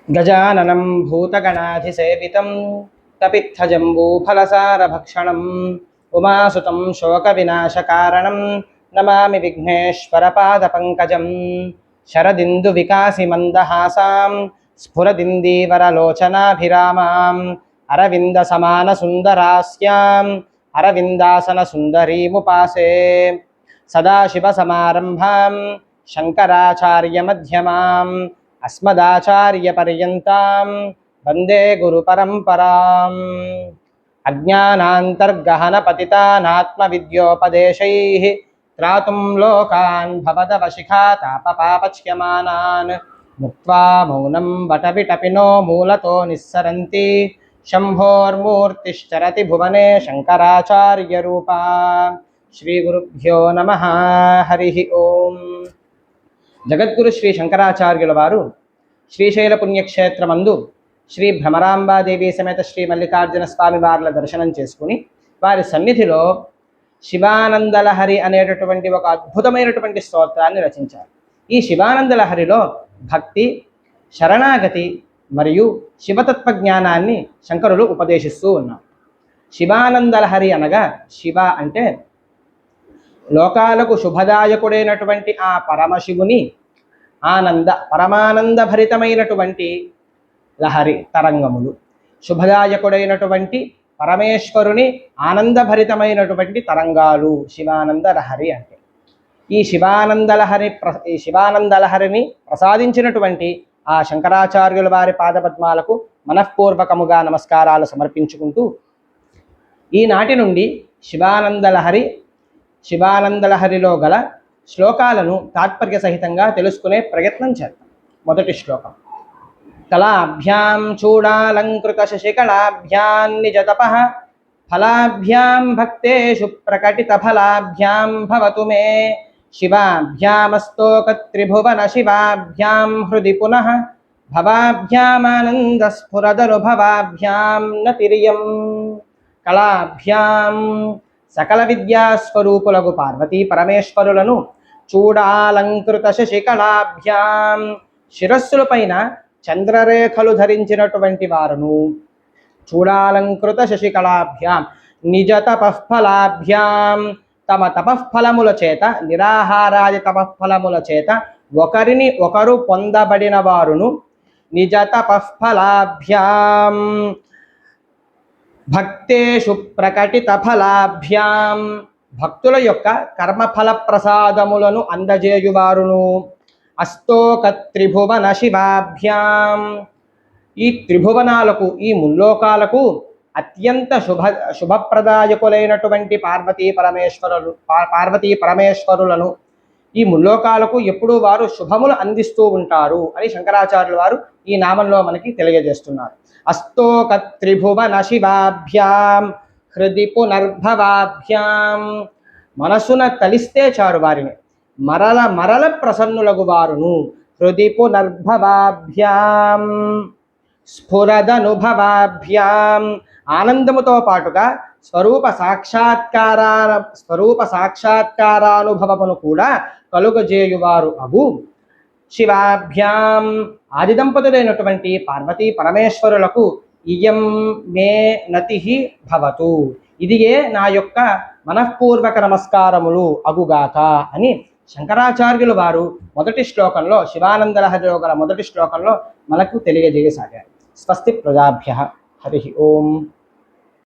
गजाननं भूतगणाधिसेवितं कपित्थजम्बूफलसारभक्षणम् उमासुतं शोकविनाशकारणं नमामि विघ्नेश्वरपादपङ्कजं शरदिन्दुविकासिमन्दहासां स्फुरदिन्दीवरलोचनाभिरामाम् अरविन्दसमानसुन्दरास्याम् अरविन्दासनसुन्दरीमुपासे सदाशिवसमारम्भां शङ्कराचार्यमध्यमाम् अस्मदाचार्यपर्यन्तां वन्दे गुरुपरम्पराम् अज्ञानान्तर्गहनपतितानात्मविद्योपदेशैः त्रातुं लोकान् भवदवशिखातापपापच्यमानान् मुक्त्वा मौनं वटविटपिनो मूलतो निस्सरन्ति शम्भोर्मूर्तिश्चरति भुवने शङ्कराचार्यरूपा। श्रीगुरुभ्यो नमः। हरिः ओम्। జగద్గురు శ్రీ శంకరాచార్యుల వారు శ్రీశైల పుణ్యక్షేత్రమందు శ్రీ భ్రమరాంబాదేవి సమేత శ్రీ మల్లికార్జున స్వామి వార్ల దర్శనం చేసుకుని వారి సన్నిధిలో శివానందలహరి అనేటటువంటి ఒక అద్భుతమైనటువంటి స్తోత్రాన్ని రచించారు. ఈ శివానందలహరిలో భక్తి, శరణాగతి మరియు శివతత్వ జ్ఞానాన్ని శంకరులు ఉపదేశిస్తూ ఉన్నారు. శివానందలహరి అనగా శివ అంటే లోకాలకు శుభదాయకుడైనటువంటి ఆ పరమశివుని పరమానంద భరితమైనటువంటి లహరి తరంగములు, శుభదాయకుడైనటువంటి పరమేశ్వరుని ఆనందభరితమైనటువంటి తరంగాలు శివానంద లహరి అంటే. ఈ శివానందలహరిని ప్రసాదించినటువంటి ఆ శంకరాచార్యుల వారి పాదపద్మాలకు మనఃపూర్వకముగా నమస్కారాలు సమర్పించుకుంటూ ఈనాటి నుండి శివానందలహరిలో గల శ్లోకాలను తాత్పర్య సహితంగా తెలుసుకునే ప్రయత్నం చేద్దాం. మొదటి శ్లోకం. కళాభ్యాం చూడాలంకృత శశికళాభ్యాం నిజతపః ఫలాభ్యాం భక్తేషు ప్రకటిత ఫలాభ్యాం భవతు మే శివాభ్యామస్తోక త్రిభువన శివాభ్యాం హృది పునః భవాభ్యామానంద స్ఫురదనుభవాభ్యాం నతిరియం. కళాభ్యాం సకల విద్యాస్వరూపులకు పార్వతీ పరమేశ్వరులను, చూడాలంకృత శశికళాభ్యాం శిరస్సులపైన చంద్రరేఖలు ధరించినటువంటి వారును, చూడాలంకృత శశికళాభ్యాం నిజ తపఃఫలాభ్యాం తమ తపఃఫలముల చేత, నిరాహారాది తపఃఫలముల చేత ఒకరిని ఒకరు పొందబడిన వారును, నిజ తపఃఫలాభ్యాం భక్తేషు ప్రకటిత ఫలాభ్యాం భక్తుల యొక్క కర్మఫల ప్రసాదములను అందజేయువారును, అస్తోక త్రిభువన శివాభ్యాం ఈ త్రిభువనాలకు, ఈ ముల్లోకాలకు అత్యంత శుభప్రదాయకులైనటువంటి పార్వతీ పరమేశ్వరులను, ఈ ముల్లోకాలకు ఎప్పుడూ వారు శుభములు అందిస్తూ ఉంటారు అని శంకరాచార్యుల వారు ఈ నామంలో మనకి తెలియజేస్తున్నారు. అస్తోక త్రిభువన శివాభ్యాం హృది పునర్భవాభ్యాం మనసున తలిస్తే చారు వారిని మరల ప్రసన్నులగు వారును, హృది పునర్భవాభ్యాం స్ఫురదనుభవాభ్యాం ఆనందముతో పాటుగా స్వరూప సాక్షాత్కారానుభవమును కూడా కలుగజేయువారు అగు శివాభ్యాం ఆది దంపతులైనటువంటి పార్వతీ పరమేశ్వరులకు ఇయం మే నతి భవతు ఇదియే నా యొక్క మనఃపూర్వక నమస్కారములు అగుగాక అని శంకరాచార్యుల వారు మొదటి శ్లోకంలో, శివానందలహరిలో గల మొదటి శ్లోకంలో మనకు తెలియజేయసాగారు. స్వస్తి ప్రజాభ్యః. హరి ఓం.